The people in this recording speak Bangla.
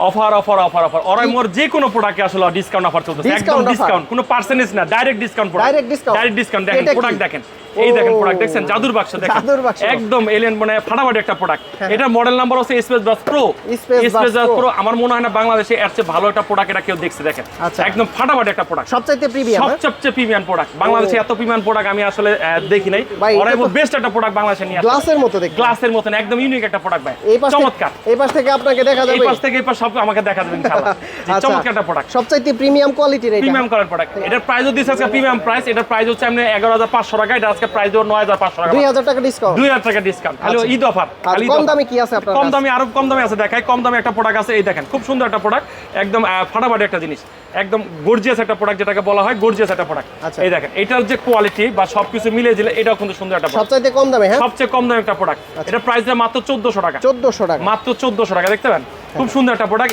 অফার অফার অফার অফার অরাই মোর যে কোনো প্রোডাক্টে আসলে ডিসকাউন্ট অফার চলতেছে, একদম ডিসকাউন্ট, কোনো পার্সেন্টেজ না, direct discount product, direct discount. দেখেন প্রোডাক্ট দেখেন, এই দেখেন প্রোডাক্ট দেখছেন, জাদুর বাক্স দেখেন, একদম এলিয়েন মানে ফাটাফাটি একটা প্রোডাক্ট। এটা মডেল নাম্বার হচ্ছে space brush pro, space brush pro. আমার মনে হয় না বাংলাদেশে এর চেয়ে ভালো একটা প্রোডাক্ট এটা কেউ দেখছে। দেখেন একদম ফাটাফাটি একটা প্রোডাক্ট, সবচাইতে প্রিমিয়াম, সবচেয়ে প্রিমিয়াম প্রোডাক্ট। বাংলাদেশে এত প্রিমিয়াম প্রোডাক্ট আমি আসলে দেখি নাই। ওরাই বেস্ট একটা প্রোডাক্ট বাংলাদেশে নিয়ে আসছে, গ্লাসের মতো দেখতে, গ্লাসের মতন একদম ইউনিক একটা প্রোডাক্ট ভাই, চমৎকার। এই পাশ থেকে আপনাকে দেখা যাবে, এই পাশ থেকে এই পাশ সব আমাকে দেখা যাবে ইনশাআল্লাহ। চমৎকার একটা প্রোডাক্ট, সবচাইতে প্রিমিয়াম কোয়ালিটির, এটা প্রিমিয়াম কোয়ালিটির প্রোডাক্ট। এটার প্রাইসও দিছে আজকে প্রিমিয়াম প্রাইস। এটার প্রাইস হচ্ছে আপনি 11500 টাকা, এটা আজকে প্রাইস হলো 9500 টাকা, 2000 টাকা ডিসকাউন্ট, 2000 টাকা ডিসকাউন্ট। খালি ঈদ অফার। খালি কম দামে কি আছে আপনার? কম দামে আরো কম দামে আছে, দেখাই কম দামে একটা প্রোডাক্ট আছে। এই দেখেন খুব সুন্দর একটা প্রোডাক্ট, একদম ফাটাফাটি একটা জিনিস, একদম গর্জিয়াস একটা প্রোডাক্ট, যেটাকে বলা হয় গর্জিয়াস একটা প্রোডাক্ট। এই দেখেন এটার যে কোয়ালিটি বা সবকিছু মিলিয়ে দিলে এটাও কিন্তু সুন্দর একটা প্রোডাক্ট, সবচাইতে কম দামে। হ্যাঁ, সবচেয়ে কম দামে একটা প্রোডাক্ট। এটা প্রাইস মাত্র 1400 টাকা, 1400 টাকা, মাত্র 1400 টাকা। দেখতে পান খুব সুন্দর একটা প্রোডাক্ট।